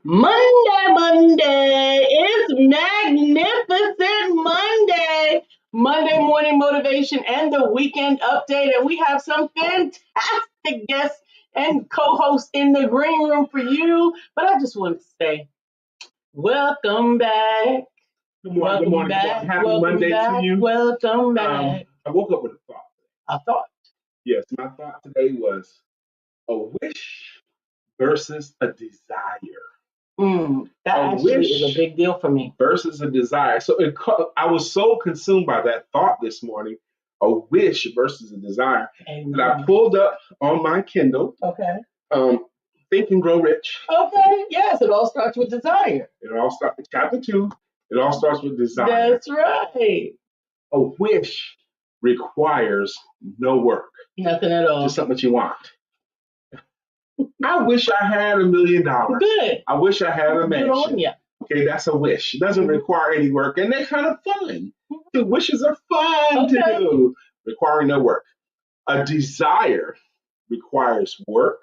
Monday. It's Magnificent Monday. Monday morning motivation and the weekend update. And we have some fantastic guests and co-hosts in the green room for you. But I just want to say, welcome back. Good morning. Happy Monday to you. Welcome back. I woke up with a thought. A thought. Yes, my thought today was a wish versus a desire. That actually is a big deal for me. Versus a desire. So I was so consumed by that thought this morning, a wish versus a desire, that I pulled up on my Kindle. Okay. Think and Grow Rich. Okay. Yes, it all starts with desire. It all starts with chapter 2. It all starts with desire. That's right. A wish requires no work. Nothing at all. Just something that you want. I wish I had $1 million. Good. I wish I had a mansion. Good on ya. Okay, that's a wish. It doesn't require any work, and they're kind of fun. The wishes are fun to do, requiring no work. A desire requires work.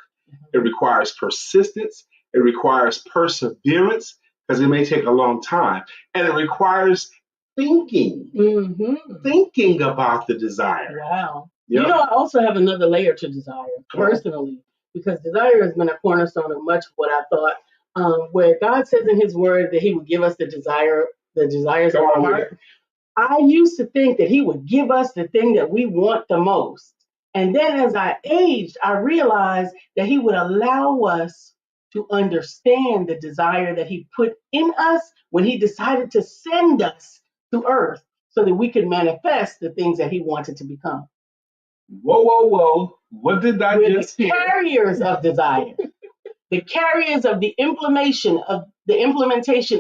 It requires persistence. It requires perseverance, because it may take a long time, and it requires thinking. Thinking about the desire. Wow. Yep. You know, I also have another layer to desire, personally, because desire has been a cornerstone of much of what I thought. Where God says in His Word that He would give us the desires of our heart. I used to think that He would give us the thing that we want the most. And then as I aged, I realized that He would allow us to understand the desire that He put in us when He decided to send us to earth so that we could manifest the things that He wanted to become. Whoa. What did I just hear? Carriers of desire. The carriers of the implementation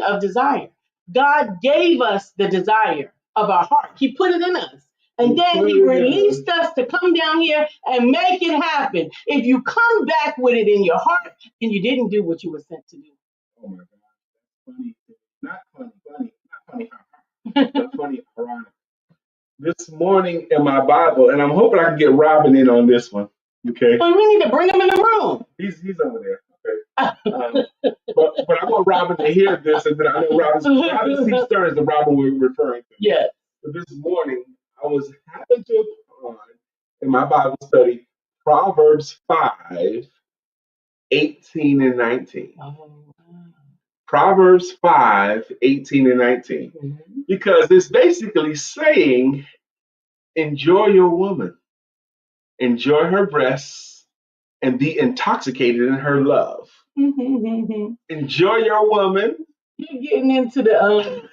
of desire. God gave us the desire of our heart. He put it in us. And then He released us to come down here and make it happen. If you come back with it in your heart, then you didn't do what you were sent to do. Oh my God. Funny. Not funny. But funny, ironic. This morning in my Bible, and I'm hoping I can get Robin in on this one. Okay. Well, we need to bring him in the room. He's over there. Okay. But I want Robin to hear this, and then I know Robin's Stern is the Robin we're referring to. Yeah. But this morning, I was happened to find in my Bible study Proverbs 5, 18 and 19. Oh, wow. Proverbs 5, 18 and 19. Because it's basically saying, enjoy your woman, enjoy her breasts, and be intoxicated in her love. Enjoy your woman. You're getting into the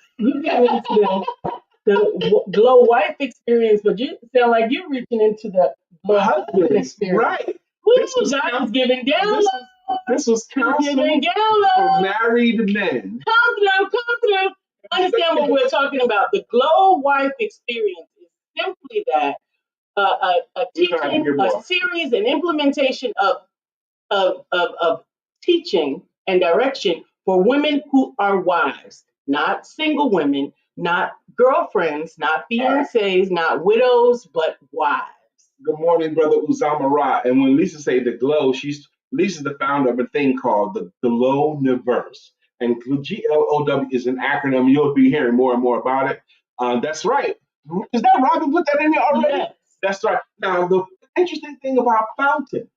glow wife experience, but you sound like you're reaching into the glow husband experience. Right. This was giving down. This was counseling for married men. Come through. Understand what we're talking about. The glow wife experience is simply that a teaching, a series, and implementation of teaching and direction for women who are wives, not single women, not girlfriends, not fiancés, not widows, but wives. Good morning, Brother Uzama Ra. And when Lisa say the glow, Lisa's the founder of a thing called the Glow-niverse. And GLOW is an acronym. You'll be hearing more and more about it. That's right. Is that Robin put that in there already? Yes. That's right. Now, the interesting thing about fountain,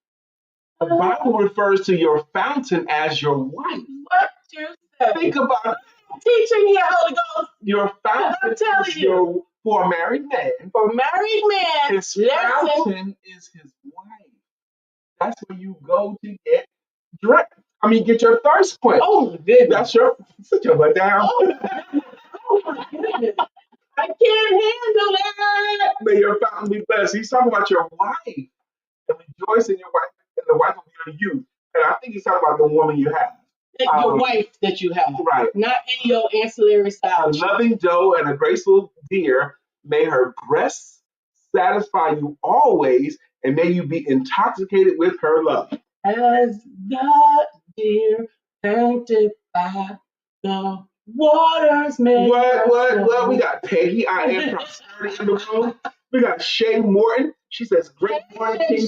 the Bible refers to your fountain as your wife. What you say? Think about it. Teaching here, Holy Ghost. Your fountain is for a married man. For a married man, his fountain is his wife. That's where you go to get get your thirst quenched. Oh my goodness. Sit your butt down. Oh my goodness. I can't handle that. May your fountain be blessed. He's talking about your wife. And rejoice in your wife, and the wife will be you. And I think he's talking about the woman you have. Your wife that you have. Right. Not any old ancillary style. A loving doe and a graceful deer, may her breasts satisfy you always, and may you be intoxicated with her love. As the deer panted by the waters made. What? We got Peggy, I am Prosperity in the room. We got Shay Morton. She says, great morning, King.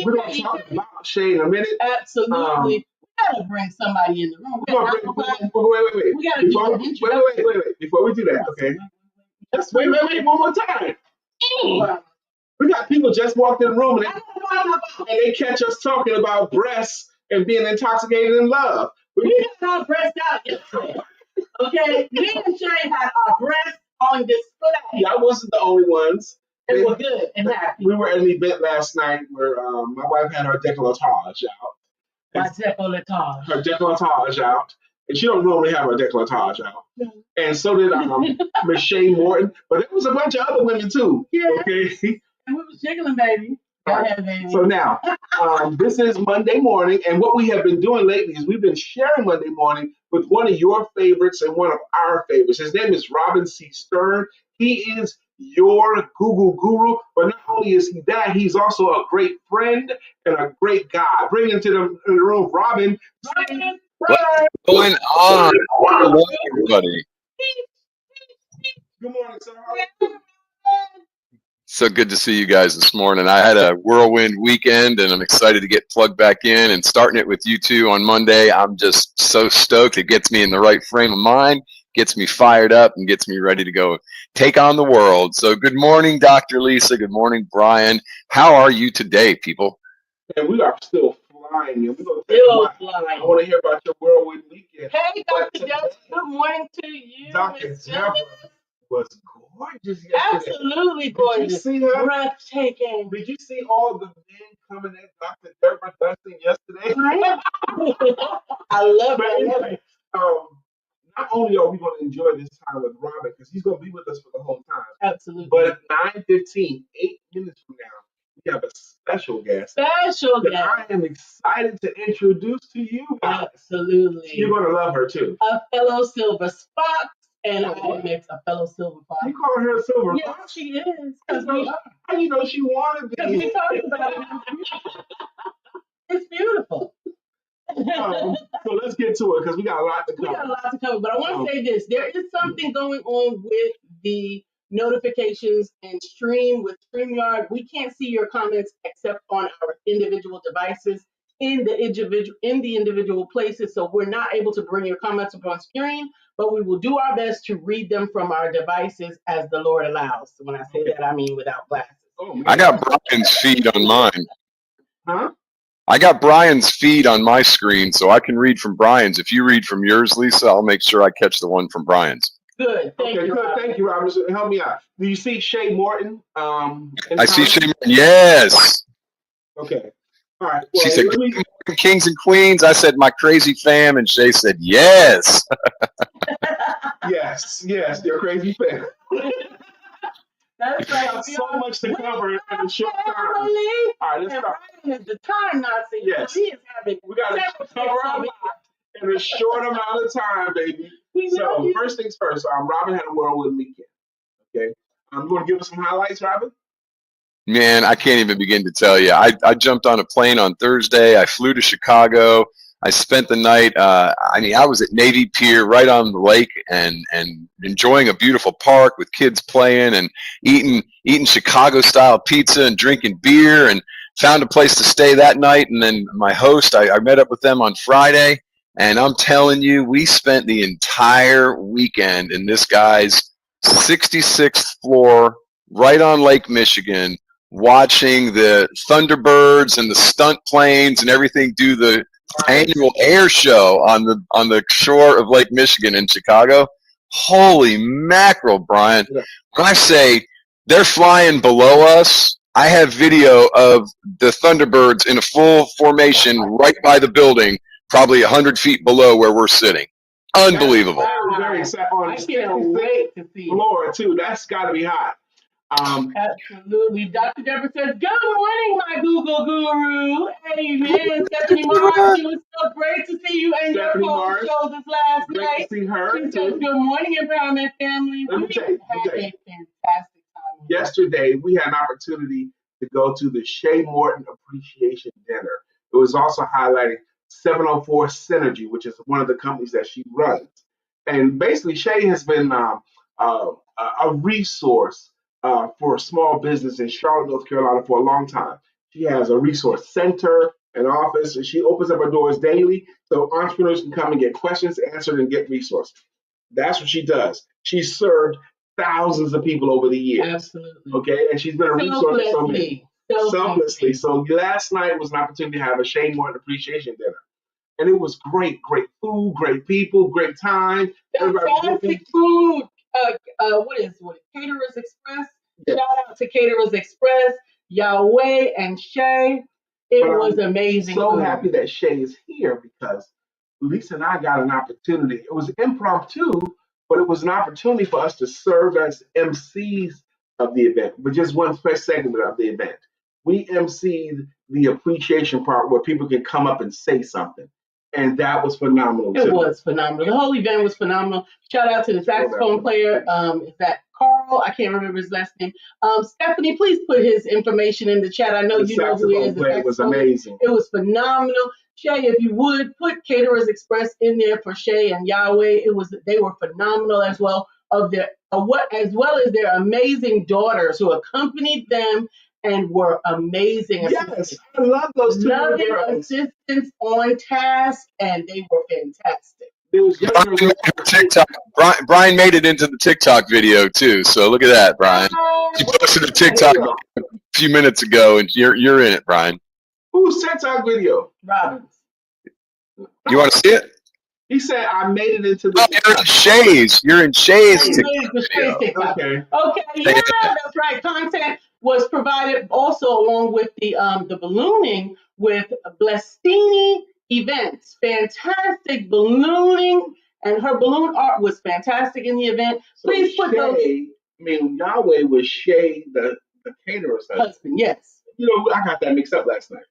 We're going to talk about Shay in a minute. Absolutely. gotta bring somebody in the room. Wait. We gotta do an introduction. Wait. Before we do that, okay? Just wait one more time. We got people just walked in the room and they catch us talking about breasts and being intoxicated in love. We got our breasts out yesterday. Okay? Me and Shay had our breasts on display. Y'all wasn't the only ones. They were good and happy. We were at an event last night where my wife had her décolletage out. My décolletage. Her décolletage out. And she don't normally have her décolletage out. And so did Miss Shay Morton. But there was a bunch of other women too. Yeah. Okay. And we was jiggling, baby. Go ahead, baby. So now, this is Monday morning, and what we have been doing lately is we've been sharing Monday morning with one of your favorites and one of our favorites. His name is Robin C. Stern. He is your Google guru, but not only is he that, he's also a great friend and a great guy. Bring into the room, Robin. What's going on? Hello, everybody. Good morning, sir. So good to see you guys this morning. I had a whirlwind weekend, and I'm excited to get plugged back in and starting it with you two on Monday. I'm just so stoked. It gets me in the right frame of mind, gets me fired up, and gets me ready to go take on the world. So good morning, Dr. Lisa. Good morning, Brian. How are you today, people? And we are still flying. And we're going Still flying. I want to hear about your whirlwind weekend. Hey, Dr. Deborah. Good morning to you. Dr. Deborah was gorgeous yesterday. Absolutely gorgeous. Did you see her? Breathtaking. Did you see all the men coming at Dr. Deborah Dustin yesterday? I love it. Not only are we going to enjoy this time with Robin, because he's going to be with us for the whole time. Absolutely. But at 9:15, 8 minutes from now, we have a special guest. I am excited to introduce to you guys. Absolutely. You're going to love her too. A fellow silver fox. And I mix a fellow silver fox. You call her a silver fox? Fox? She is. How do you know she wanted to be? We talked about it. It's beautiful. So let's get to it because we got a lot to cover. But I want to say this. There is something going on with the notifications and stream with StreamYard. We can't see your comments except on our individual devices in the individual places. So we're not able to bring your comments up on screen, but we will do our best to read them from our devices as the Lord allows. So when I say that, I mean without glasses. I got Brian's feed on mine. Huh? I got Brian's feed on my screen, so I can read from Brian's. If you read from yours, Lisa, I'll make sure I catch the one from Brian's. Good. Thank you, Robin. Help me out. Do you see Shay Morton? I see Shay Morton. Yes. Okay. All right. Well, she said, "Good morning, Kings and Queens." I said, "My crazy fam," and Shay said, "Yes." yes, you're crazy fam. That's right. We have so much to cover in a short time. All right, let's start. Brian is the time Nazi. Yes. So he is having. We got to cover a lot in a short amount of time, baby. So first things first. Robin had a whirlwind weekend. Okay. You want to give us some highlights, Robin? Man, I can't even begin to tell you. I jumped on a plane on Thursday. I flew to Chicago. I spent the night. I was at Navy Pier, right on the lake, and enjoying a beautiful park with kids playing and eating Chicago-style pizza and drinking beer, and found a place to stay that night. And then my host, I met up with them on Friday, and I'm telling you, we spent the entire weekend in this guy's 66th floor, right on Lake Michigan, watching the Thunderbirds and the stunt planes and everything do the annual air show on the shore of Lake Michigan in Chicago. Holy mackerel, Brian. When I say they're flying below us, I have video of the Thunderbirds in a full formation right by the building, probably 100 feet below where we're sitting. Unbelievable. Very excited. I can't wait to see floor too. That's got to be hot. Absolutely. Dr. Deborah says, "Good morning, my Google guru." Amen. Stephanie Mars, it was so great to see you and your show this last night. Great to see her. She says, "Good morning, Empowerment family." Let me tell you, had a fantastic time. Yesterday, we had an opportunity to go to the Shay Morton Appreciation Dinner. It was also highlighting 704 Synergy, which is one of the companies that she runs. And basically, Shay has been a resource for small business in Charlotte, North Carolina for a long time. She has a resource center. an office, and she opens up her doors daily so entrepreneurs can come and get questions answered and get resources. That's what she does. She served thousands of people over the years. Absolutely. Okay, and she's been a resource for so many. Selflessly. So last night was an opportunity to have a Shane Morton appreciation dinner. And it was great food, great people, great time. Fantastic food. What is Caterers Express? Yes. Shout out to Caterers Express, Yahweh and Shay. It was amazing. So happy that Shay is here because Lisa and I got an opportunity. It was impromptu, but it was an opportunity for us to serve as MCs of the event, but just one segment of the event. We MC'd the appreciation part where people can come up and say something. And that was phenomenal. It was phenomenal. The whole event was phenomenal. Shout out to the saxophone player. Is that Carl? I can't remember his last name. Stephanie, please put his information in the chat. I know you know who he is. It was amazing. It was phenomenal. Shay, if you would put Caterers Express in there for Shay and Yahweh. They were phenomenal as well as well as their amazing daughters who accompanied them and were amazing. Yes, I love those two girls. Assistants on task, and they were fantastic. TikTok. Brian made it into the TikTok video too. So look at that, Brian. He posted a TikTok a few minutes ago, and you're in it, Brian. Whose TikTok video? Robbins. You want to see it? He said, "I made it into the." You're in Shay's. You're in Shay's TikTok. Okay, yeah, that's right. Content was provided also along with the ballooning with Blestini Events. Fantastic ballooning, and her balloon art was fantastic in the event. Please put those. Yahweh was Shay, the caterer's husband. Yes. I got that mixed up last night.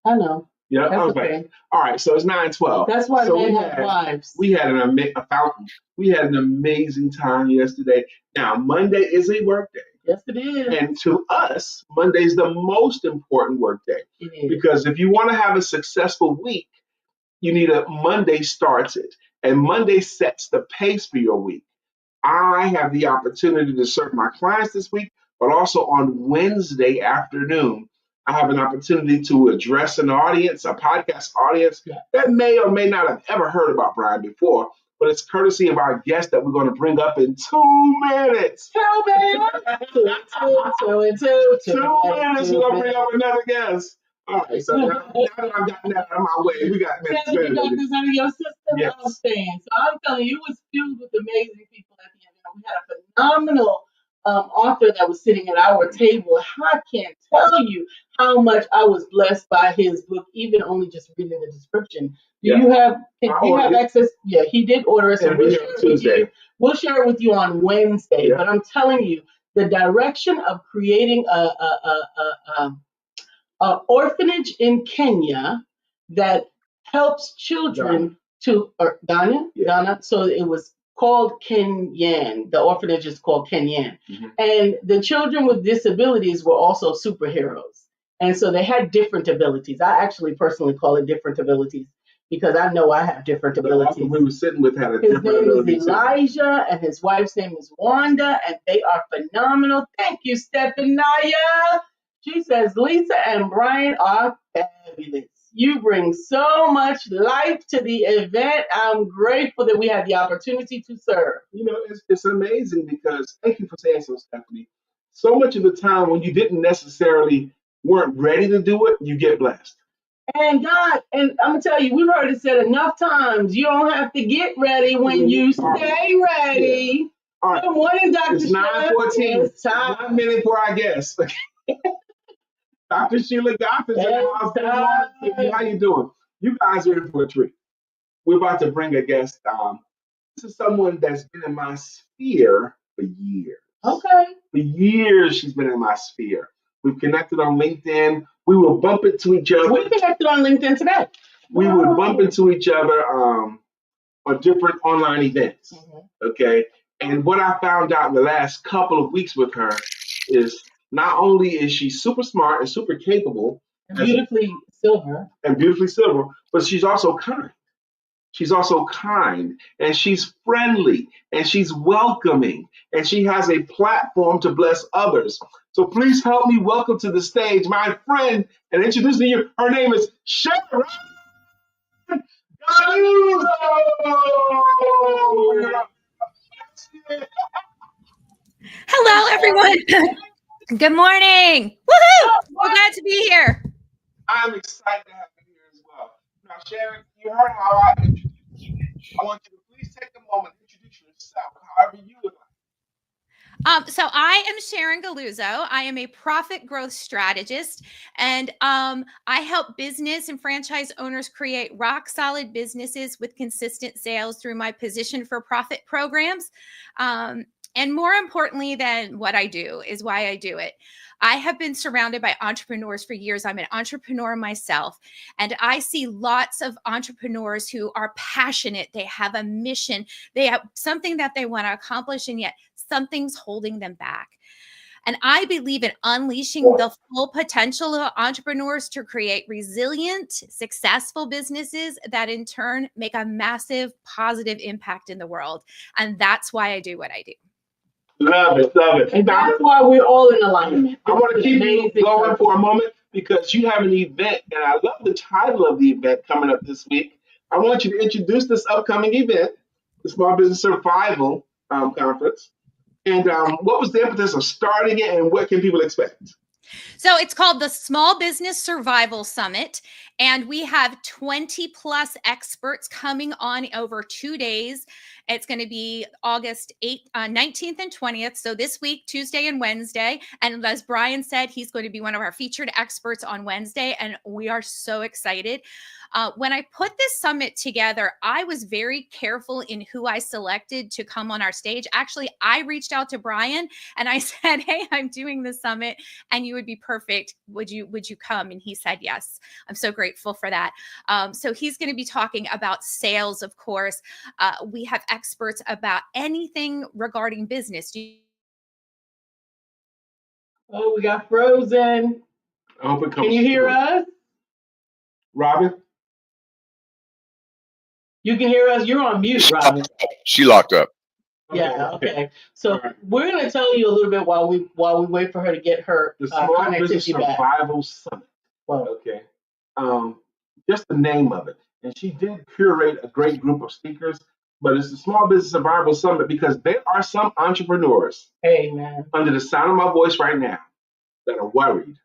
I know. Yeah, that's okay. All right, so it's 9:12. That's why men have wives. We had a fountain. We had an amazing time yesterday. Now, Monday is a work day. Yes, it is. And to us, Monday is the most important work day. It is. Because if you want to have a successful week, you need Monday starts it. And Monday sets the pace for your week. I have the opportunity to serve my clients this week, but also on Wednesday afternoon, I have an opportunity to address an audience, a podcast audience that may or may not have ever heard about Brian before, but it's courtesy of our guest that we're going to bring up in 2 minutes. 2 minutes. 2 minutes. 2 minutes, we're going to bring up another guest. All right, so now that I've gotten that out of my way, we got minutes. You got this out of your system. Yes. I'm saying. So I'm telling you, it was filled with amazing people at the end. We had a phenomenal author that was sitting at our table. I can't tell you how much I was blessed by his book, even only just reading the description. Do you have access? Yeah, he did order it. So we'll share it with you on Wednesday. Yeah. But I'm telling you, the direction of creating a orphanage in Kenya that helps children Ghana. So it was called Kenyan. The orphanage is called Kenyan. Mm-hmm. And the children with disabilities were also superheroes. And so they had different abilities. I actually personally call it different abilities because I know I have different abilities. The we were sitting with had a his different ability. His name is Elijah and his wife's name is Wanda, and they are phenomenal. Thank you, Stephania. She says, Lisa and Brian are fabulous. You bring so much life to the event. I'm grateful that we had the opportunity to serve. It's amazing because, thank you for saying so, Stephanie. So much of the time when you didn't necessarily weren't ready to do it, you get blessed. And God, and I'm going to tell you, we've heard it said enough times, you don't have to get ready when you stay ready. Yeah. All right. Good morning, Dr. It's 9:14. 1 minute for our guest. Dr. Sheila Gothard, how you doing? You guys are in for a treat. We're about to bring a guest. This is someone that's been in my sphere for years. Okay. For years, she's been in my sphere. We've connected on LinkedIn. We will bump into each other. We connected on LinkedIn today. We would bump into each other on different online events. Mm-hmm. Okay. And what I found out in the last couple of weeks with her is not only is she super smart and super capable, and beautifully silver, but she's also kind. She's also kind, and she's friendly, and she's welcoming, and she has a platform to bless others. So please help me welcome to the stage my friend and introduce to you. Her name is Sharon. Hello, everyone. Good morning. Woohoo! So glad to be here. I'm excited to have you here as well. Now, Sharon, you heard how I introduced you. I want you to please take a moment and introduce yourself, however you would like. So I am Sharon Galuzzo. I am a profit growth strategist, and I help business and franchise owners create rock solid businesses with consistent sales through my Position for Profit programs. And more importantly than what I do is why I do it. I have been surrounded by entrepreneurs for years. I'm an entrepreneur myself, and I see lots of entrepreneurs who are passionate. They have a mission. They have something that they want to accomplish, and yet something's holding them back. And I believe in unleashing the full potential of entrepreneurs to create resilient, successful businesses that in turn make a massive positive impact in the world. And that's why I do what I do. Love it, love it. And that's why we're all in alignment. I want to keep you going for a moment because you have an event, and I love the title of the event coming up this week. I want you to introduce this upcoming event, the Small Business Survival Conference. And what was the impetus of starting it, and what can people expect? So it's called the Small Business Survival Summit, and we have 20 plus experts coming on over 2 days. It's going to be August 8th, 19th and 20th. So this week, Tuesday and Wednesday. And as Brian said, he's going to be one of our featured experts on Wednesday, and we are so excited. When I put this summit together, I was very careful in who I selected to come on our stage. Actually, I reached out to Brian and I said, hey, I'm doing this summit and you would be perfect. Would you come? And he said, yes. I'm so grateful for that. So he's going to be talking about sales, of course. We have experts about anything regarding business. Oh, we got frozen. I hope it comes Can you hear through. us? Robin? You can hear us. You're on mute, Robin. She locked up. Yeah. Okay. So right. we're going to tell you a little bit while we wait for her to get her The Small Business connectivity back. Survival Summit. Well, Okay. Just the name of it. And she did curate a great group of speakers, but it's the Small Business Survival Summit because there are some entrepreneurs amen. under the sound of my voice right now that are worried.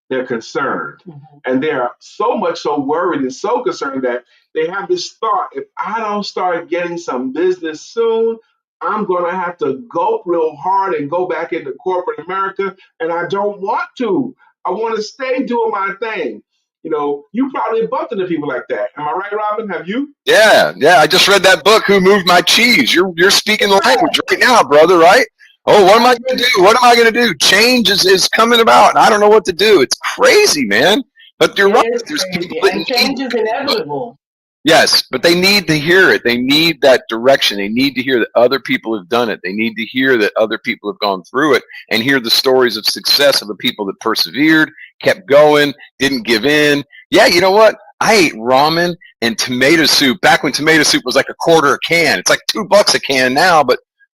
They're concerned. And they are so much so worried and so concerned that they have this thought, if I don't start getting some business soon, I'm going to have to gulp real hard and go back into corporate America. And I don't want to. I want to stay doing my thing. You know, you probably bumped into people like that. Am I right, Robin? Have you? Yeah. I just read that book, Who Moved My Cheese. You're speaking the language right now, brother, right? Oh, what am I going to do? What am I going to do? Change is coming about, and I don't know what to do. It's crazy, man. But you're right. There's people that and change is inevitable. Yes, but they need to hear it. They need that direction. They need to hear that other people have done it. They need to hear that other people have gone through it and hear the stories of success of the people that persevered, kept going, didn't give in. Yeah, you know what? I ate ramen and tomato soup back when tomato soup was like $0.25 a can. It's like $2 a can now, but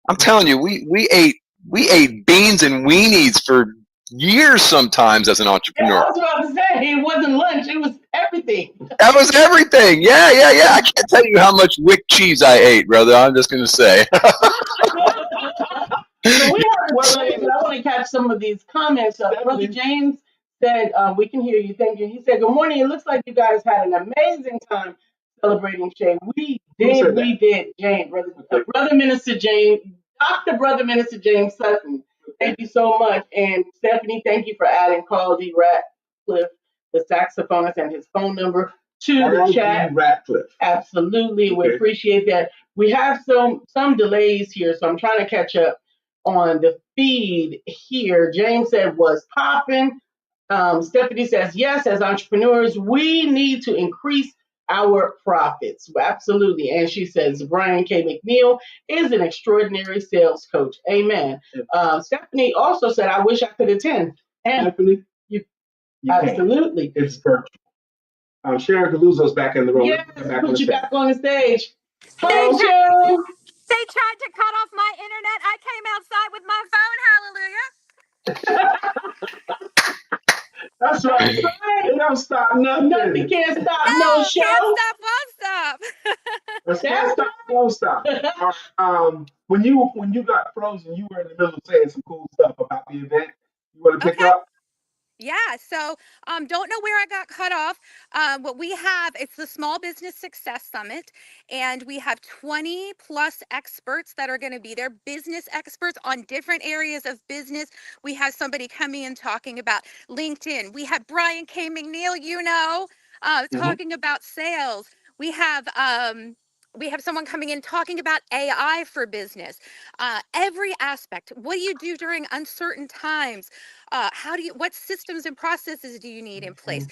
I'm telling you, we ate beans and weenies for years sometimes as an entrepreneur. Yeah, I was about to say, it wasn't lunch, it was everything. That was everything. Yeah. I can't tell you how much Wick cheese I ate, brother. I'm just going to say. So we have a delay, but I want to catch some of these comments. Brother James said, we can hear you. Thank you. He said, good morning. It looks like you guys had an amazing time celebrating Shay. We did, James, Brother Minister James, Dr. Brother Minister James Sutton. Thank you so much. And Stephanie, thank you for adding Carl D. Ratcliffe, the saxophonist, and his phone number to the chat. Ratcliffe. Absolutely. Okay. We appreciate that. We have some delays here, so I'm trying to catch up on the feed here. James said, was popping. Stephanie says, yes, as entrepreneurs, we need to increase our profits. Absolutely. And she says, Brian K. McNeill is an extraordinary sales coach. Amen. Stephanie also said, I wish I could attend. And Stephanie, you absolutely. Can. It's virtual. Sharon Galuzzo's back in the room. Yes, put you back on the stage. Hello, Sharon. They tried to cut off my internet. I came outside with my phone. Hallelujah. That's right. It don't stop nothing. Nothing can't stop no No, show. can't stop, won't stop. That's can't stop, don't stop. When you got frozen, you were in the middle of saying some cool stuff about the event. You want to pick Okay. up? Yeah, so don't know where I got cut off. What we have, it's the Small Business Success Summit, and we have 20 plus experts that are going to be there, business experts on different areas of business. We have somebody coming in talking about LinkedIn. We have Brian K. McNeill, talking about sales. We have someone coming in talking about AI for business. Every aspect. What do you do during uncertain times? What systems and processes do you need in place?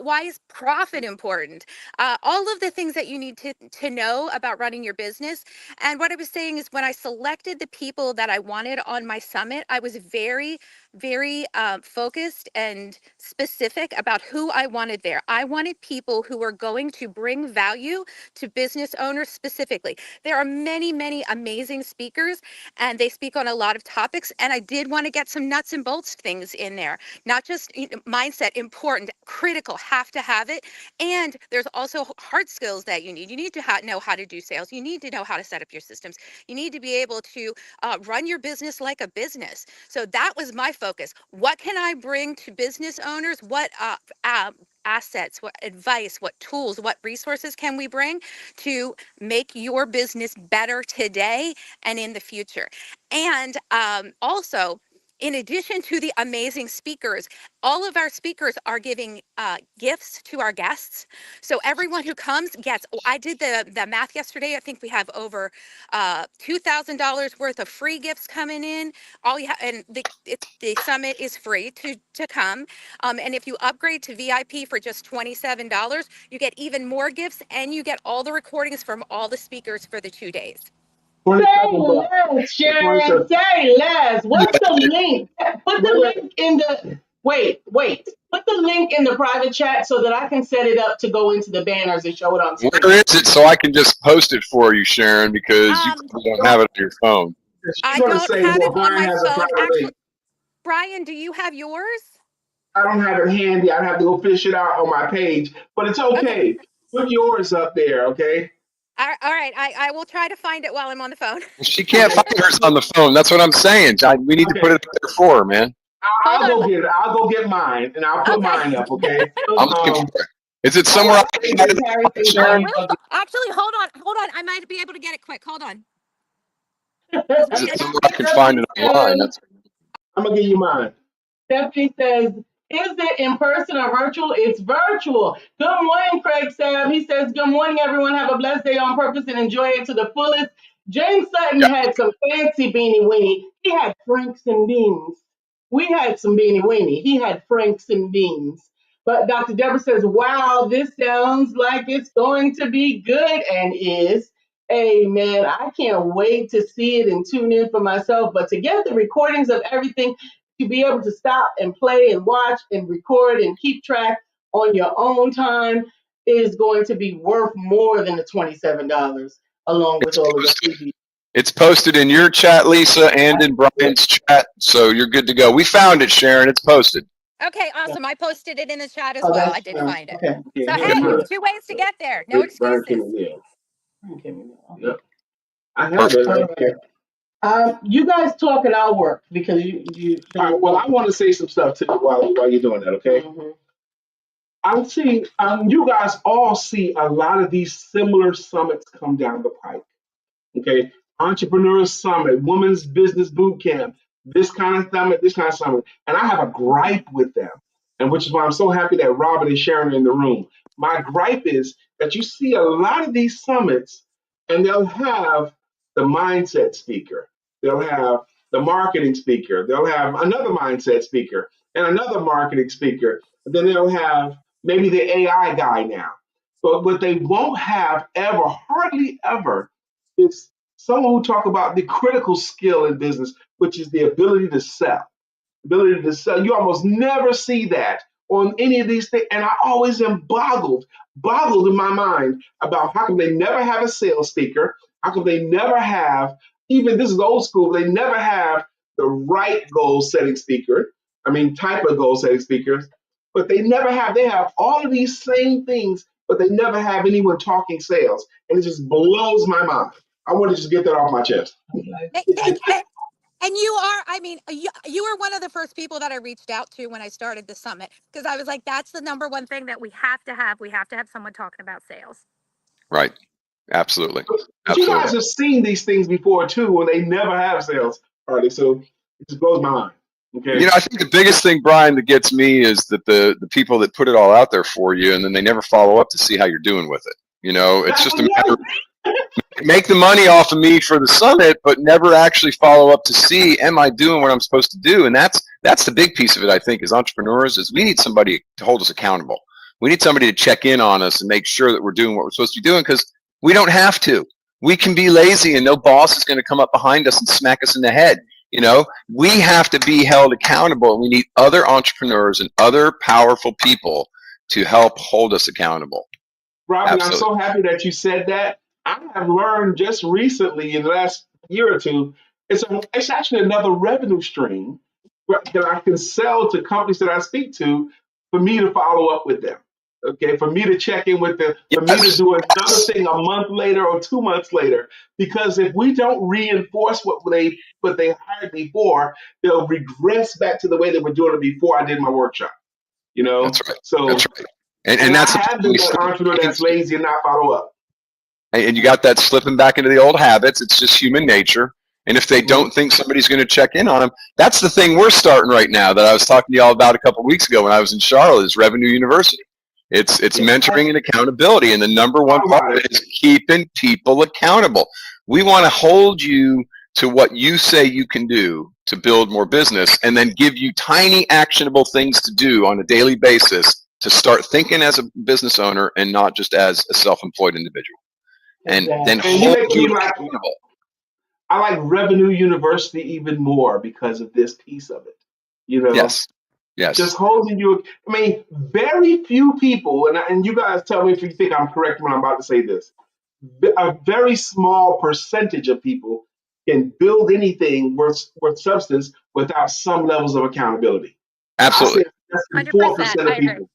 Why is profit important? All of the things that you need to know about running your business. And what I was saying is when I selected the people that I wanted on my summit, I was very, very focused and specific about who I wanted there. I wanted people who were going to bring value to business owners specifically. There are many, many amazing speakers, and they speak on a lot of topics. And I did want to get some nuts and bolts things in there, not just mindset, important, critical, have to have it. And there's also hard skills that you need. You need to know how to do sales. You need to know how to set up your systems. You need to be able to run your business like a business. So that was my focus. What can I bring to business owners? What assets, what advice, what tools, what resources can we bring to make your business better today and in the future? And also, in addition to the amazing speakers, all of our speakers are giving gifts to our guests. So everyone who comes gets, I did the math yesterday. I think we have over $2,000 worth of free gifts coming in. And the summit is free to come. And if you upgrade to VIP for just $27, you get even more gifts, and you get all the recordings from all the speakers for the 2 days. Say less, Sharon. Say less. What's the link? Put the link in the wait. Put the link in the private chat so that I can set it up to go into the banners and show it on screen. Where is it so I can just post it for you, Sharon? Because you probably don't have it on your phone. I don't have it on my phone. Actually, Brian, do you have yours? I don't have it handy. I'd have to go fish it out on my page, but it's okay. Put yours up there, okay? All right. I will try to find it while I'm on the phone. She can't find hers on the phone. That's what I'm saying. We need to put it up there for her, man. I'll go get it. I'll go get mine, and I'll put mine up, okay? I'm looking for it. Is it somewhere? Actually, hold on. I might be able to get it quick. Hold on. Is it somewhere I can find it online? I'm going to give you mine. Stephanie says, is it in person or virtual? It's virtual. Good morning, Craig Sabb. He says, good morning, everyone. Have a blessed day on purpose and enjoy it to the fullest. James Sutton had some fancy beanie weenie. He had Franks and beans. We had some beanie weenie. He had Franks and beans. But Dr. Deborah says, wow, this sounds like it's going to be good, and is. Amen. I can't wait to see it and tune in for myself. But to get the recordings of everything, to be able to stop and play and watch and record and keep track on your own time is going to be worth more than the $27, along with all of the freebies. It's posted in your chat, Lisa, and in Brian's chat, so you're good to go. We found it, Sharon. It's posted. Okay, awesome. I posted it in the chat as well. I did find it. Okay. So, hey, there's 2 ways to get there. No excuses. Yep. I have it. You guys talk and I'll work because you. All right, well, I want to say some stuff too while you're doing that, okay? Mm-hmm. I'm seeing, you guys all see a lot of these similar summits come down the pipe, okay? Entrepreneur Summit, Women's Business Boot Camp, this kind of summit, and I have a gripe with them, and which is why I'm so happy that Robin and Sharon are in the room. My gripe is that you see a lot of these summits, and they'll have the mindset speaker, they'll have the marketing speaker, they'll have another mindset speaker, and another marketing speaker, and then they'll have maybe the AI guy now. But what they won't have ever, hardly ever, is someone who talk about the critical skill in business, which is the ability to sell. Ability to sell. You almost never see that on any of these things. And I always am boggled in my mind about how come they never have a sales speaker? How come they never have, even this is old school, they never have the right goal setting speaker. Type of goal setting speakers, but they have all of these same things, but they never have anyone talking sales. And it just blows my mind. I want to just get that off my chest. And you are, you were one of the first people that I reached out to when I started the summit, because I was like, that's the number one thing that we have to have. We have to have someone talking about sales. Right. Absolutely. But you guys have seen these things before too, when they never have sales, Harley. So it just blows my mind. Okay. I think the biggest thing, Brian, that gets me is that the people that put it all out there for you, and then they never follow up to see how you're doing with it. It's just a matter of make the money off of me for the summit, but never actually follow up to see, am I doing what I'm supposed to do? And that's the big piece of it, I think, as entrepreneurs, is we need somebody to hold us accountable. We need somebody to check in on us and make sure that we're doing what we're supposed to be doing, because we don't have to. We can be lazy and no boss is going to come up behind us and smack us in the head. We have to be held accountable, and we need other entrepreneurs and other powerful people to help hold us accountable. Robin, I'm so happy that you said that. I have learned just recently in the last year or two, it's actually another revenue stream that I can sell to companies that I speak to for me to follow up with them. Okay, for me to check in with them, for me to do another thing a month later or 2 months later. Because if we don't reinforce what they hired me for, they'll regress back to the way they were doing it before I did my workshop. That's right. So that's right. And that's I have been an entrepreneur that's lazy and not follow up. And you got that slipping back into the old habits. It's just human nature. And if they don't think somebody's going to check in on them, that's the thing we're starting right now that I was talking to y'all about a couple of weeks ago when I was in Charlotte, is Revenue University. It's mentoring and accountability. And the number one part of it is keeping people accountable. We want to hold you to what you say you can do to build more business, and then give you tiny actionable things to do on a daily basis to start thinking as a business owner and not just as a self-employed individual. And then hold you accountable. I like Revenue University even more because of this piece of it. Yes. Just holding you. Very few people, and you guys tell me if you think I'm correct when I'm about to say this. A very small percentage of people can build anything worth substance without some levels of accountability. Absolutely. Less than 4% of people.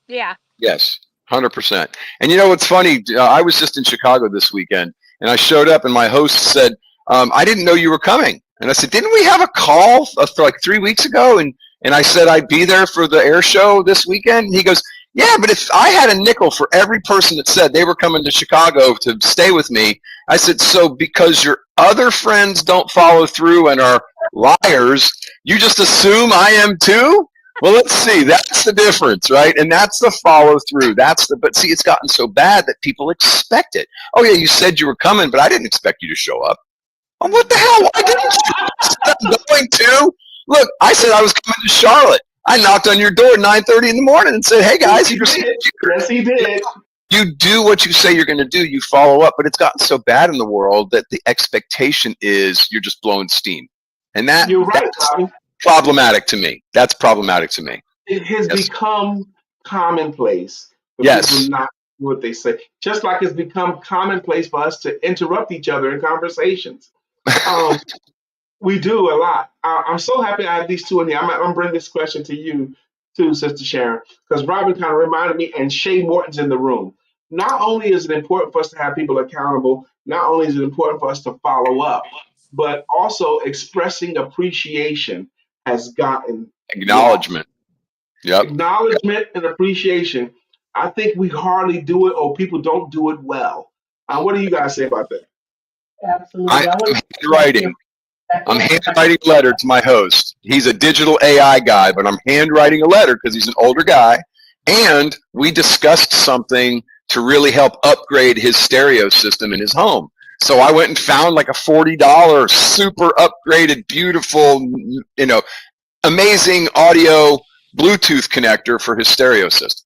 Yeah. Yes, 100%. And what's funny? I was just in Chicago this weekend, and I showed up, and my host said, "I didn't know you were coming." And I said, "Didn't we have a call for like 3 weeks ago?" And I said I'd be there for the air show this weekend. And he goes, "Yeah, but if I had a nickel for every person that said they were coming to Chicago to stay with me," I said, "So because your other friends don't follow through and are liars, you just assume I am too?" Well, let's see. That's the difference, right? And that's the follow through. But see, it's gotten so bad that people expect it. "Oh yeah, you said you were coming, but I didn't expect you to show up." Oh, what the hell? Why didn't you? I said I'm going to. Look, I said I was coming to Charlotte. I knocked on your door at 9:30 in the morning and said, "Hey guys, yes, he did." You do what you say you're going to do. You follow up, but it's gotten so bad in the world that the expectation is you're just blowing steam, and you're right, that's Bobby. problematic to me. That's problematic to me. It has become commonplace for people not to do what they say. Just like it's become commonplace for us to interrupt each other in conversations. We do a lot. I'm so happy I have these two in here. I'm going to bring this question to you too, Sister Sharon, because Robin kind of reminded me, and Shay Morton's in the room. Not only is it important for us to have people accountable, not only is it important for us to follow up, but also expressing appreciation has gotten acknowledgement. Yep. Acknowledgement and appreciation. I think we hardly do it, or people don't do it well. What do you guys say about that? Absolutely. I'm handwriting a letter to my host. He's a digital AI guy, but I'm handwriting a letter because he's an older guy. And we discussed something to really help upgrade his stereo system in his home. So I went and found like a $40 super upgraded, beautiful, amazing audio Bluetooth connector for his stereo system.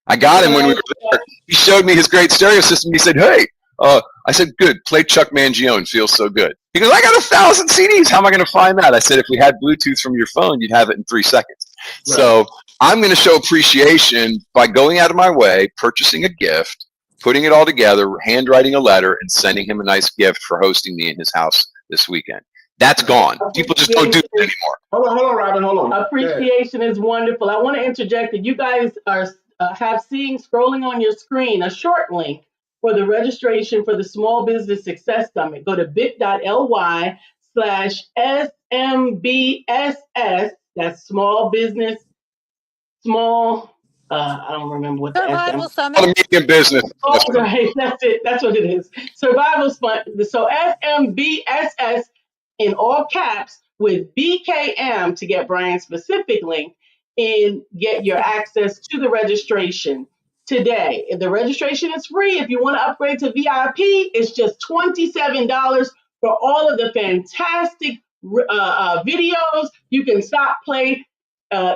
I got him when we were there. He showed me his great stereo system. He said, "Hey," I said, "Good, play Chuck Mangione, feels so good." He goes, "I got 1,000 CDs. How am I going to find that?" I said, "If we had Bluetooth from your phone, you'd have it in 3 seconds. Right. So I'm going to show appreciation by going out of my way, purchasing a gift, putting it all together, handwriting a letter, and sending him a nice gift for hosting me in his house this weekend. That's gone. People just don't do it anymore. Hold on, Robin. Hold on. Appreciation is wonderful. I want to interject that you guys are have seeing scrolling on your screen a short link for the registration for the Small Business Success Summit. Go to bit.ly/SMBSS. That's I don't remember what Survival the Summit. Medium business. Oh, right. That's it. That's what it is. Survival Summit. So SMBSS in all caps with BKM to get Brian's specific link and get your access to the registration today. The registration is free. If you want to upgrade to VIP, it's just $27 for all of the fantastic videos. You can stop, play,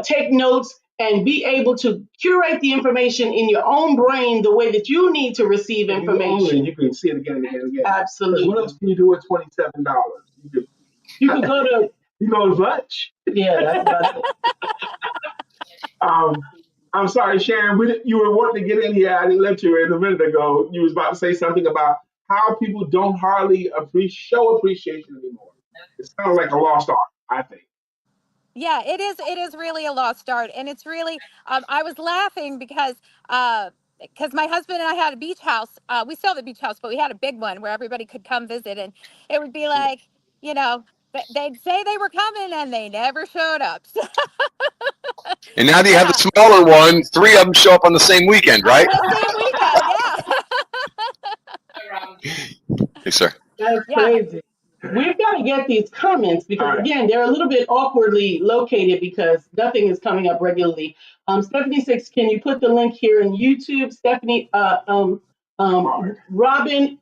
take notes, and be able to curate the information in your own brain the way that you need to receive information. You can see it again and again and again. Absolutely. What else can you do with $27? You can go to lunch. Yeah, that's about it. I'm sorry, Sharon. You were wanting to get in here. I didn't let you in a minute ago. You was about to say something about how people don't hardly show appreciation anymore. It's kind of like a lost art, I think. Yeah, it is. It is really a lost art, and it's really. I was laughing because my husband and I had a beach house. We still have a beach house, but we had a big one where everybody could come visit, and it would be like, they'd say they were coming, and they never showed up. So. And now that you have the smaller one, 3 of them show up on the same weekend, right? The same weekend, yeah. Yes, sir. That's crazy. We've got to get these comments because, again, they're a little bit awkwardly located because nothing is coming up regularly. Stephanie 6, can you put the link here in YouTube? Stephanie, Robin,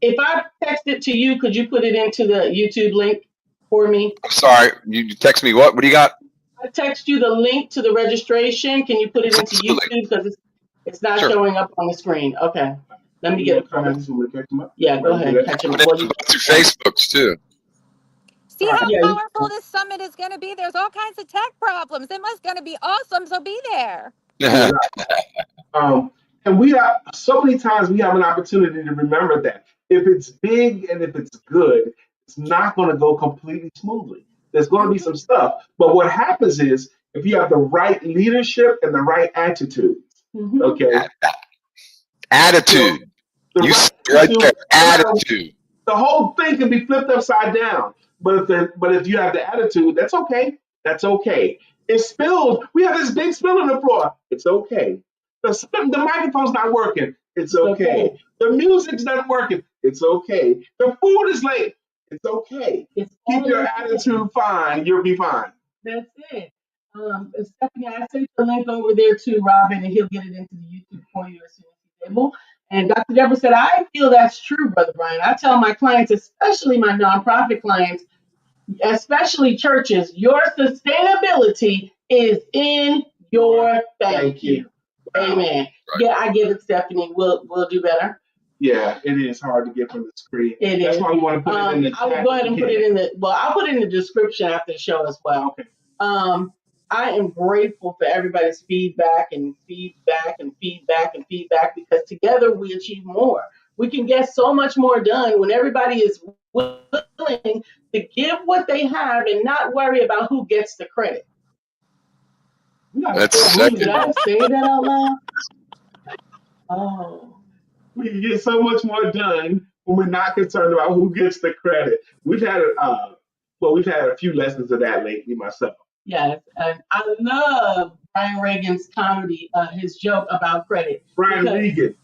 if I text it to you, could you put it into the YouTube link for me? I'm sorry. You text me what? What do you got? I text you the link to the registration. Can you put it into YouTube because it's not showing up on the screen? Okay. Let me get it from you. Yeah, go ahead. Catch them. Through Facebooks, too. See how powerful this summit is going to be? There's all kinds of tech problems. It must going to be awesome, so be there. And we have so many times we have an opportunity to remember that if it's big and if it's good, it's not going to go completely smoothly. There's going to be some stuff. But what happens is if you have the right leadership and the right attitude, okay? Attitude. You right there. Attitude. The whole thing can be flipped upside down. But if you have the attitude, that's okay. That's okay. It spilled. We have this big spill on the floor. It's okay. The microphone's not working. It's okay. The music's not working. It's okay. The food is late. It's okay. Keep your attitude fine. You'll be fine. That's it. Stephanie, I sent the link over there to Robin, and he'll get it into the YouTube for you as soon as he's able. And Dr. Deborah said, I feel that's true, Brother Brian. I tell my clients, especially my nonprofit clients, especially churches, your sustainability is in your thank you. Amen. Right. Yeah, I get it, Stephanie. We'll do better. Yeah, it is hard to get from the screen. That's why we want to put it in the chat. I will go ahead and put it in I'll put it in the description after the show as well. Okay. I am grateful for everybody's feedback because together we achieve more. We can get so much more done when everybody is willing to give what they have and not worry about who gets the credit. Did I say that out loud? Oh. We can get so much more done when we're not concerned about who gets the credit. We've had a few lessons of that lately myself. Yes, and I love Brian Reagan's comedy, his joke about credit. Brian Regan.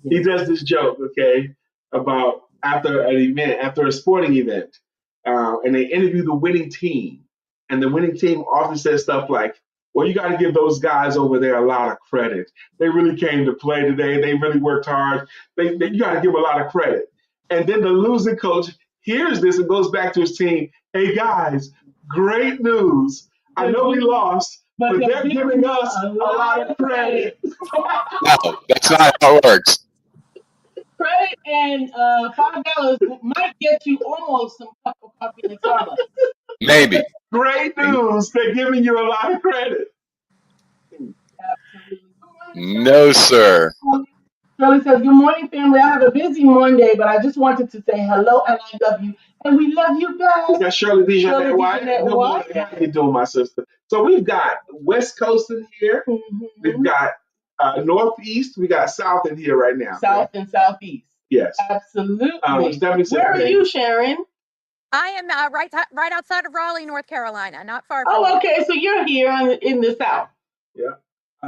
He does this joke, okay, about after a sporting event, and they interview the winning team, and the winning team often says stuff like, well, you got to give those guys over there a lot of credit. They really came to play today. They really worked hard. You got to give them a lot of credit. And then the losing coach hears this and goes back to his team. Hey, guys, great news. I know we lost, but they're giving us a lot of credit. No, that's not how it works. Credit and $5 might get you almost some cup of coffee and Starbucks. Maybe. Great news. They're giving you a lot of credit. Absolutely. No, sir. Shirley says, good morning, family. I have a busy Monday, but I just wanted to say hello and I love you. And we love you back. We got Shirley Shirley White. Dejanette Good morning. White. How you doing, my sister? So we've got West Coast in here. We've got Northeast. We got South in here right now. South and Southeast. Yes. Absolutely. Stephanie said, Where are you, Sharon? I am right outside of Raleigh, North Carolina, not far from. Oh, okay. So you're here in the South. Yeah.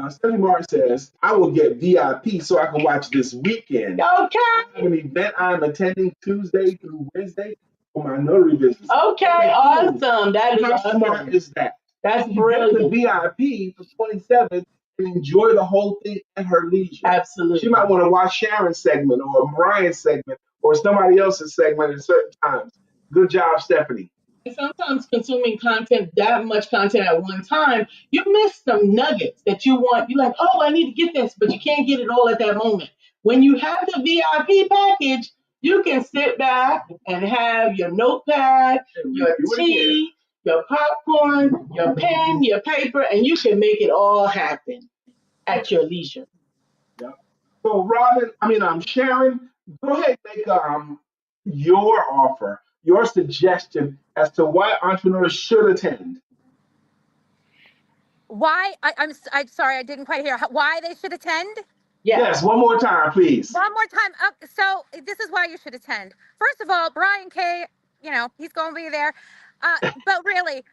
Stephanie Martin says, I will get VIP so I can watch this weekend. Okay. I have an event I'm attending Tuesday through Wednesday for my notary business. Okay, awesome. That is How awesome. smart is that? That's You brilliant. get the VIP for 27 and enjoy the whole thing at her leisure. Absolutely. She might want to watch Sharon's segment or Brian's segment or somebody else's segment at certain times. Good job, Stephanie. Sometimes consuming content, that much content at one time, you miss some nuggets that you want. You're like, oh, I need to get this, but you can't get it all at that moment. When you have the VIP package, you can sit back and have your notepad, your tea, your popcorn, your pen, your paper, and you can make it all happen at your leisure. Yeah. So Sharon, go ahead and make your offer, your suggestion as to why entrepreneurs should attend. Why? I'm sorry, I didn't quite hear why they should attend. Yes, one more time, please. One more time. So this is why you should attend. First of all, Brian K., he's going to be there. But really,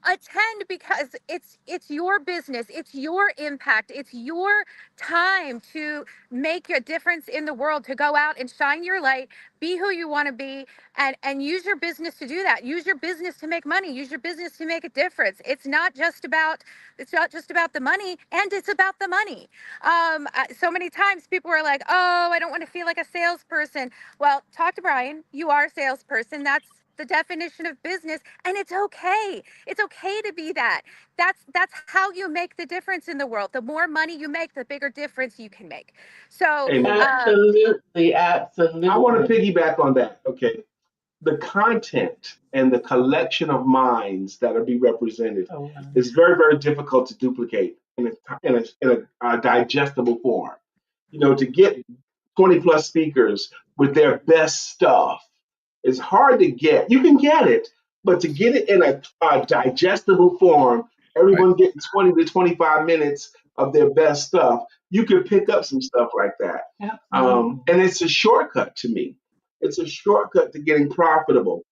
attend because it's your business, it's your impact, it's your time to make a difference in the world, to go out and shine your light, be who you want to be, and use your business to do that. Use your business to make money. Use your business to make a difference. It's not just about the money, and it's about the money. So many times people are like, oh, I don't want to feel like a salesperson. Well, talk to Brian. You are a salesperson. That's the definition of business, and it's okay. It's okay to be that. That's how you make the difference in the world. The more money you make, the bigger difference you can make. So absolutely. I want to piggyback on that. Okay, the content and the collection of minds that are being represented is very, very difficult to duplicate in a digestible form. To get 20 plus speakers with their best stuff, it's hard to get. You can get it, but to get it in a digestible form, everyone getting 20 to 25 minutes of their best stuff, you can pick up some stuff like that. And it's a shortcut to me. It's a shortcut to getting profitable.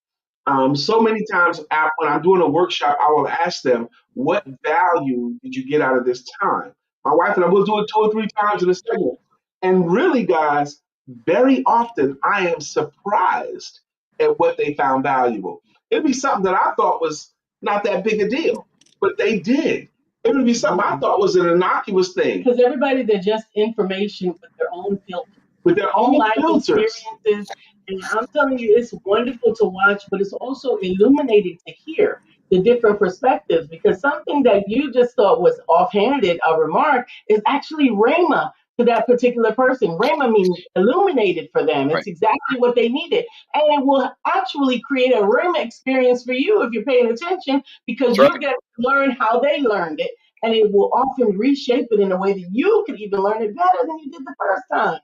So many times when I'm doing a workshop, I will ask them, what value did you get out of this time? My wife and I will do it 2 or 3 times in a segment. And really, guys, very often I am surprised at what they found valuable. It'd be something that I thought was not that big a deal, but they did. It would be something I thought was an innocuous thing. Because everybody digests information with their own filter, with their own life filters. Experiences. And I'm telling you, it's wonderful to watch, but it's also illuminating to hear the different perspectives, because something that you just thought was offhanded, a remark, is actually Rhema to that particular person. Rhema means illuminated for them. It's exactly what they needed. And it will actually create a Rhema experience for you if you're paying attention, because you'll get to learn how they learned it. And it will often reshape it in a way that you can even learn it better than you did the first time.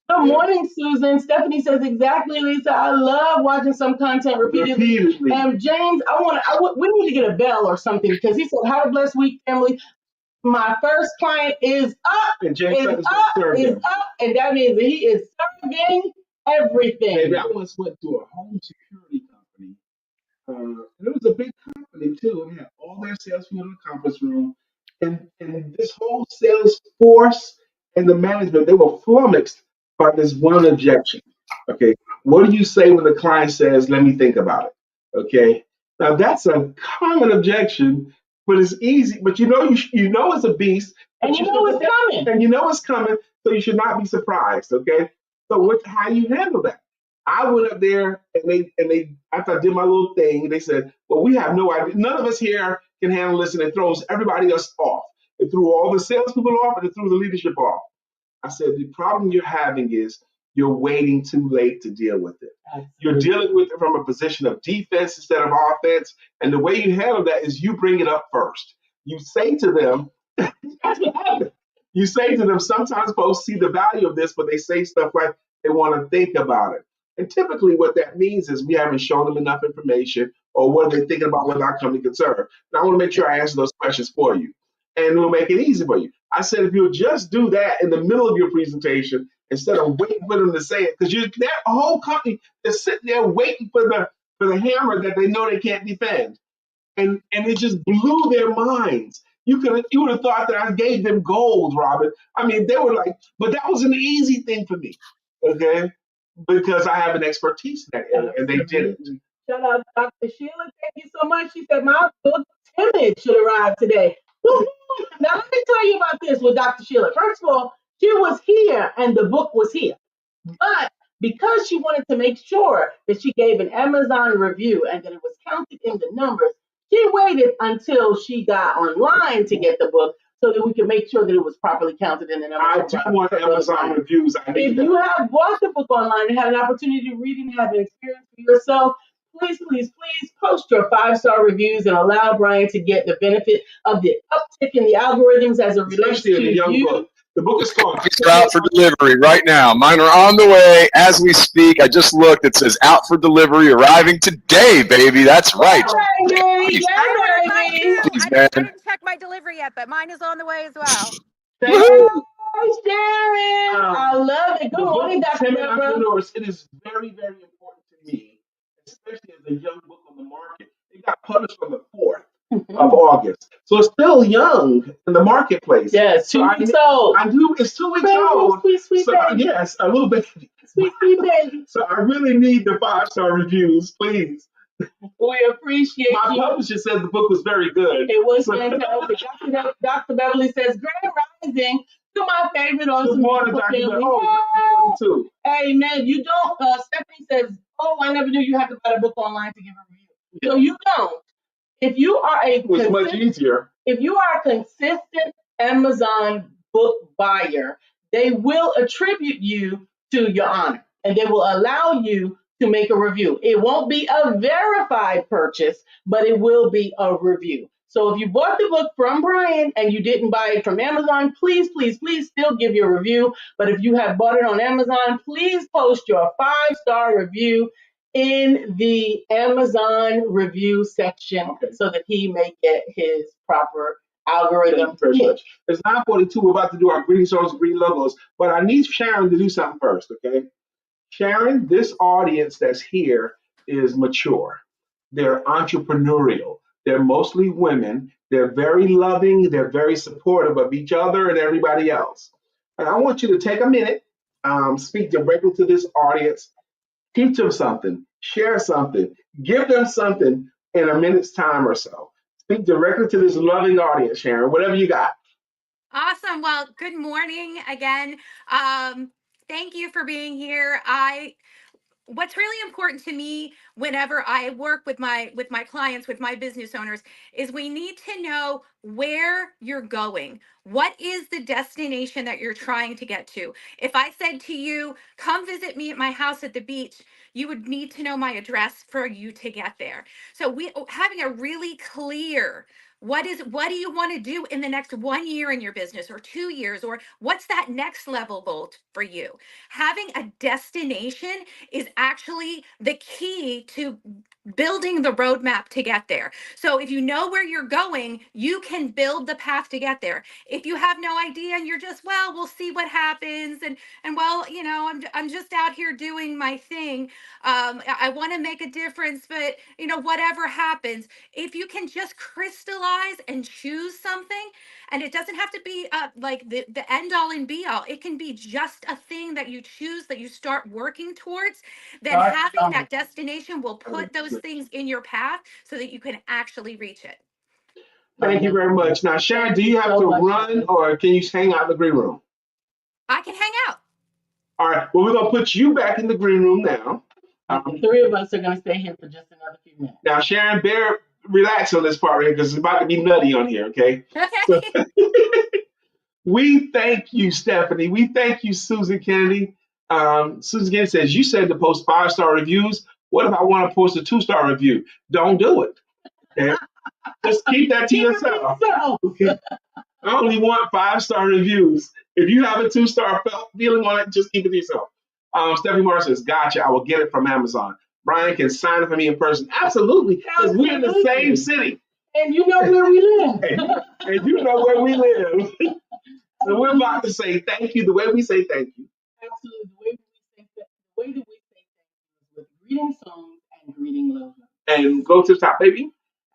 Good morning, Susan. Stephanie says exactly, Lisa. I love watching some content repeatedly. And James, we need to get a bell or something, because he said, "Have a blessed week, family. My first client is up, and James is up, and that means that he is serving everything." Baby, I once went to a home security company. And it was a big company too, and they had all their salespeople in the conference room, and this whole sales force and the management, they were flummoxed by this one objection. Okay, what do you say when the client says, "Let me think about it"? Okay, now that's a common objection, but it's easy. But you know it's a beast, and you know it's coming, and you know it's coming, so you should not be surprised. Okay, so how do you handle that? I went up there and they after I did my little thing, they said, "Well, we have no idea. None of us here can handle this," and it throws everybody else off. It threw all the salespeople off, and it threw the leadership off. I said, the problem you're having is you're waiting too late to deal with it. You're dealing with it from a position of defense instead of offense, and the way you handle that is you bring it up first. You say to them, "That's what happened." You say to them, sometimes folks see the value of this, but they say stuff like they want to think about it. And typically what that means is we haven't shown them enough information, or what are they thinking about with our company concern. Now, I want to make sure I answer those questions for you, and we'll make it easy for you. I said, if you'll just do that in the middle of your presentation, instead of waiting for them to say it, because that whole company is sitting there waiting for the hammer that they know they can't defend. And it just blew their minds. You would have thought that I gave them gold, Robin. I mean, they were like, but that was an easy thing for me, okay? Because I have an expertise in that area, and they didn't. Shout out to Dr. Sheila. Thank you so much. She said my book, Timid, should arrive today. Woo-hoo. Now, let me tell you about this with Dr. Sheila. First of all, she was here and the book was here. But because she wanted to make sure that she gave an Amazon review and that it was counted in the numbers, she waited until she got online to get the book so that we could make sure that it was properly counted in the numbers. I do want Amazon reviews. If you have bought the book online and had an opportunity to read it and have an experience for yourself, please, please, please post your 5-star reviews and allow Brian to get the benefit of the uptick in the algorithms as it relates to the young you. book. The book is called They're out for delivery right now. Mine are on the way as we speak. I just looked. It says out for delivery, arriving today, baby. That's right. I didn't check my delivery yet, but mine is on the way as well. Thank you. Sharon. I love it. Good morning, Dr. Entrepreneurs. It is very, very important to me, especially as a young book on the market. It got published on the 4th of August. So it's still young in the marketplace. Yes, 2 weeks old. It's 2 weeks old. Sweet baby. Yes, a little bit. Sweet baby. So I really need the 5-star reviews, please. We appreciate My you. publisher said the book was very good. It was fantastic. Dr. Beverly says, Grand Rising to my favorite awesome Good morning, Dr. Beverly. Oh, too. Hey, man, you don't. Stephanie says, oh, I never knew you had to buy a book online to give a review. Yeah. So you don't. If you are it was much easier. If you are a consistent Amazon book buyer, they will attribute you to your honor and they will allow you to make a review. It won't be a verified purchase, but it will be a review. So if you bought the book from Brian and you didn't buy it from Amazon, please, please, please still give your review. But if you have bought it on Amazon, please post your 5-star review in the Amazon review section so that he may get his proper algorithm. Very much. It's 9:42. We're about to do our green songs, green logos, but I need Sharon to do something first, okay? Sharon, this audience that's here is mature. They're entrepreneurial. They're mostly women. They're very loving. They're very supportive of each other and everybody else. And I want you to take a minute, speak directly to this audience, teach them something, share something, give them something in a minute's time or so. Speak directly to this loving audience, Sharon, whatever you got. Awesome. Well, good morning again. Thank you for being here. What's really important to me whenever I work with my clients, with my business owners, is we need to know where you're going. What is the destination that you're trying to get to? If I said to you, come visit me at my house at the beach, you would need to know my address for you to get there. So having a really clear what do you want to do in the next 1 year in your business or 2 years, or what's that next level goal for you? Having a destination is actually the key to building the roadmap to get there. So if you know where you're going, you can build the path to get there. If you have no idea and you're just, well, we'll see what happens, and well, you know, I'm just out here doing my thing. I want to make a difference, but you know, whatever happens, if you can just crystallize and choose something, and it doesn't have to be like the end all and be all. It can be just a thing that you choose, that you start working towards. Then having that destination will put those things in your path so that you can actually reach it. Thank you very much. Now, Sharon, do you have to run, or can you hang out in the green room? I can hang out. All right. Well, we're going to put you back in the green room now. The 3 of us are going to stay here for just another few minutes. Now, Sharon, relax on this part right here because it's about to be nutty on here, okay? So, we thank you, Stephanie. We thank you, Susan Kennedy. Susan Kennedy says, you said to post 5-star reviews. What if I want to post a 2-star review? Don't do it. Okay? Just keep that to yourself. Okay? I only want 5-star reviews. If you have a 2-star feeling on it, just keep it to yourself. Stephanie Moore says, gotcha, I will get it from Amazon. Brian can sign it for me in person. Absolutely, because we're in the same city. And you know where we live. and you know where we live. So we're about to say thank you the way we say thank you. Absolutely. The way that we say thank you is with greeting songs and greeting logos. And go to the top, baby.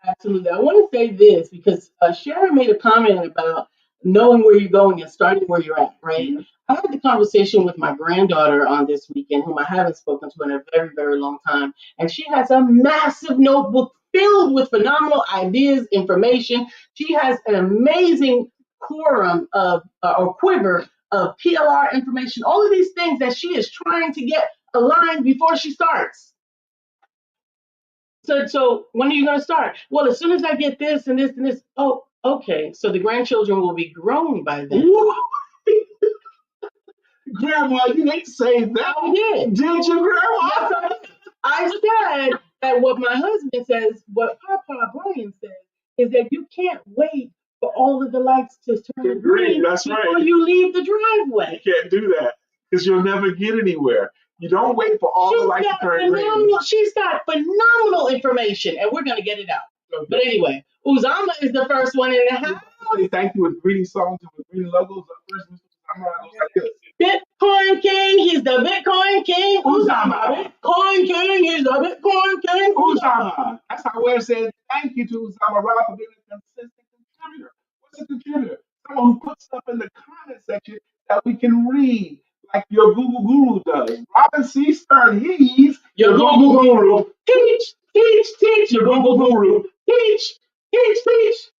Absolutely. I want to say this because Sharon made a comment about knowing where you're going and starting where you're at, right? Mm-hmm. I had the conversation with my granddaughter on this weekend, whom I haven't spoken to in a very, very long time. And she has a massive notebook filled with phenomenal ideas, information. She has an amazing quorum of or quiver of PLR information, all of these things that she is trying to get aligned before she starts. So when are you going to start? Well, as soon as I get this and this and this. Oh, okay. So the grandchildren will be grown by then. Grandma, you didn't say that. I did. Did you, Grandma? Yes, I said that what my husband says, what Papa Brian says, is that you can't wait for all of the lights to turn green before you leave the driveway. You can't do that because you'll never get anywhere. You don't wait for all the lights to turn green. She's got phenomenal information, and we're going to get it out. Okay. But anyway, Uzama is the first one in the house. Say thank you with greeting songs and with greeting logos. Bitcoin King, he's the Bitcoin King. Uzama. Bitcoin King, he's the Bitcoin King. Uzama. That's our way of saying thank you to Uzama Rob for being a consistent contributor. What's a contributor? Someone who puts stuff in the comment section that we can read, like your Google Guru does. Robin C. Stern, he's your Google Guru. Teach your Google Guru. Teach.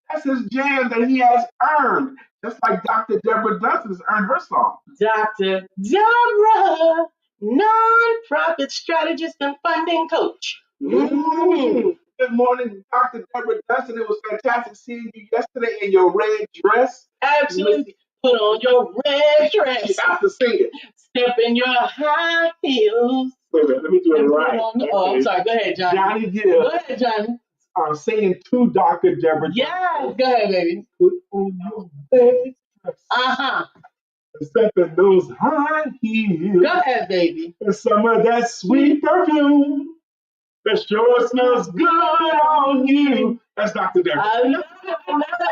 That's his jam that he has earned. Just like Dr. Deborah Dustin has earned her song. Dr. Deborah, nonprofit strategist and funding coach. Mm-hmm. Good morning, Dr. Deborah Dustin. It was fantastic seeing you yesterday in your red dress. Absolutely. Put on your red dress. You have to sing it. Step in your high heels. Wait a minute, let me do it right. Oh, I'm sorry. Go ahead, Johnny. Johnny Gill. Go ahead, Johnny. I'm singing to Dr. Deborah. Yes, go ahead, baby. Put on your red dress. Step in those high heels. Go ahead, baby. And some of that sweet perfume that sure smells good on you. That's Dr. Deborah. I know.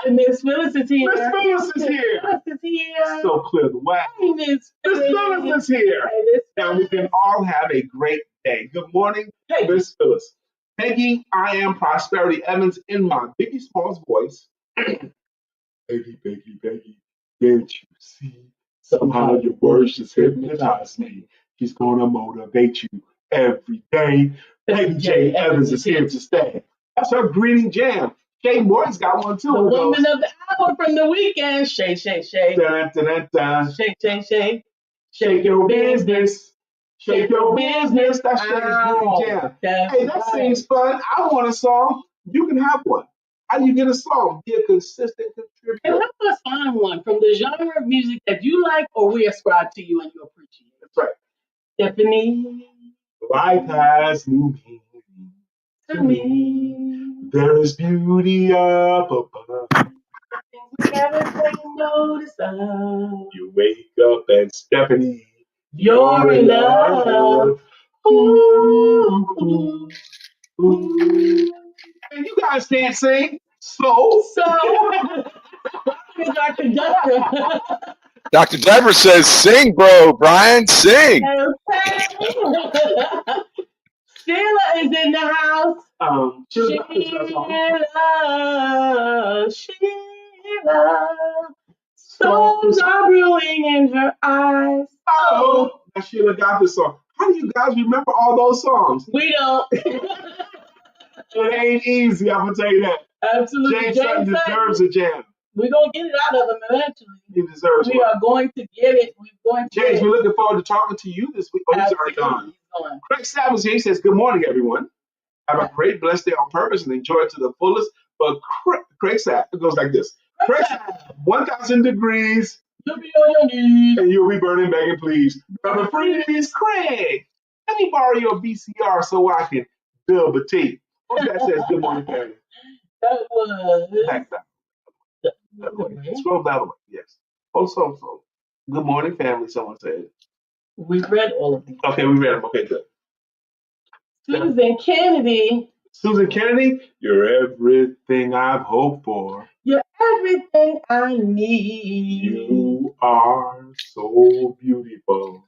And Miss Phyllis is here. Miss Phyllis is here. So clear the way. Hey, Miss Phyllis is here. Hey, now we can all have a great day. Good morning, Miss Phyllis. Peggy, I am Prosperity Evans in my Biggie Smalls voice. Peggy, can't you see? Somehow your words just hypnotize me. She's gonna motivate you every day. Peggy J. Evans is here to stay. That's her greeting jam. Shay Morton's got one too. The woman of the hour from the weekend. Shay. Dun, dun, dun. Shay. Shake your business. Shake your business. That's Shay's greeting jam. Hey, that seems fun. I want a song. You can have one. How do you get a song? Be a consistent contributor. And help us find one from the genre of music that you like or we ascribe to you and you appreciate. That's right. Stephanie. Life has new meaning to me. There is beauty up above. We never take notice of. You wake up and Stephanie, you're in love. Ooh. And you guys can't sing. So. Dr. Deborah. Dr. Deborah says, sing, bro, Brian, sing. Okay. Sheila is in the house. Sheila. Storms are brewing in her eyes. Oh, now Sheila got this song. How do you guys remember all those songs? We don't. It ain't easy, I'm going to tell you that. Absolutely. James Sutton deserves a jam. We're going to get it out of him eventually. He deserves it. We are going to get it. James, we're looking forward to talking to you this week. Oh, he's already gone. Craig Savage here says, good morning, everyone. Have a great, blessed day on purpose and enjoy it to the fullest. But Craig Savage, it goes like this. Craig Savage, 1,000 degrees. You'll be on your knees. And you'll be burning, begging, please. Brother Freeze, Craig, let me borrow your VCR so I can build a tape. Who's that says good morning, Patty? That was Okay. Scroll down the way. Yes. Oh, so. Good morning, family. Someone said. We read all of these. Okay, we read them. Okay, good. Susan Kennedy. Susan Kennedy, you're everything I've hoped for. You're everything I need. You are so beautiful.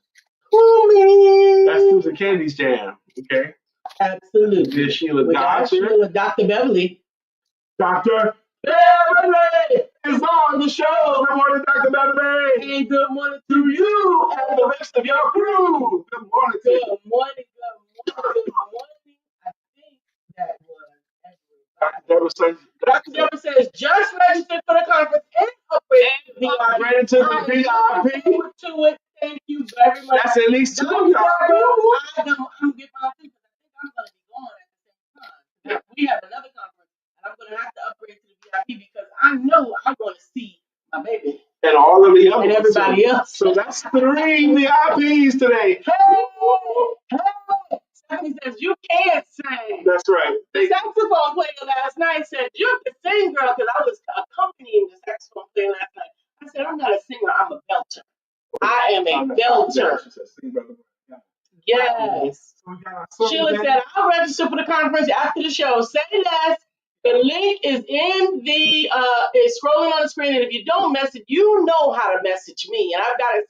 Me. That's Susan Kennedy's jam. Okay. Absolutely. Dear Sheila We got Doctor. Sheila, Dr. Beverly. Dr. Beverly is on the show. Good morning, Dr. Beverly. And good morning to you and the rest of your crew. Good morning to you. Good morning. I think that was Dr. Deborah says, just registered for the conference and upgraded to the VIP. To it. Thank you very much. That's at least two of y'all. I'm going to get my thing because I think I'm going to be going at the same time. We have another conference, and I'm going to have to upgrade to the VIP because I know I want to see my baby. And all of the others. And everybody else. So that's 3 VIPs today. Hey! Stephanie says, you can't sing. That's right. The saxophone player last night said, you can sing, girl, because I was accompanying the saxophone player last night. I said, I'm not a singer, I'm a belter. I am a belter. Yes. Sheila said, I'll register for the conference after the show. Say less. The link is in the is scrolling on the screen, and if you don't message, you know how to message me, and I've got it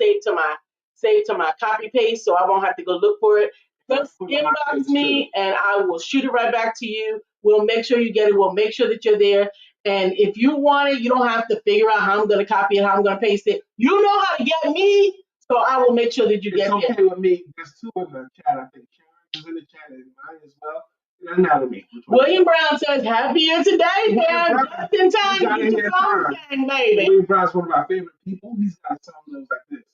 saved to my copy paste, so I won't have to go look for it. Just inbox me, and I will shoot it right back to you. We'll make sure you get it. We'll make sure that you're there. And if you want it, you don't have to figure out how I'm going to copy it, how I'm going to paste it. You know how to get me, so I will make sure that you get it. It's okay with me. There's 2 in the chat. I think Sharon is in the chat and mine as well. Not me. William Brown says, happy year today, man. Just in time to get your song sang, baby. William Brown's one of my favorite people. He's got a song that goes like this.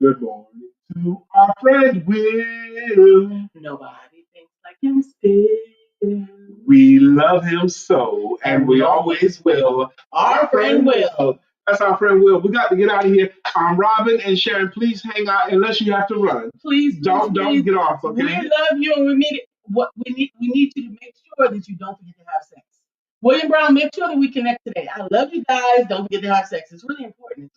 Good morning to our friend Will. Nobody thinks like him still. We love him so, and we always will. Our friend Will. That's our friend Will. We got to get out of here. Robin and Sharon, please hang out unless you have to run. Please don't get off. Okay. We love you, and we need it. What we need you to make sure that you don't forget to have sex. William Brown, make sure that we connect today. I love you guys. Don't forget to have sex. It's really important.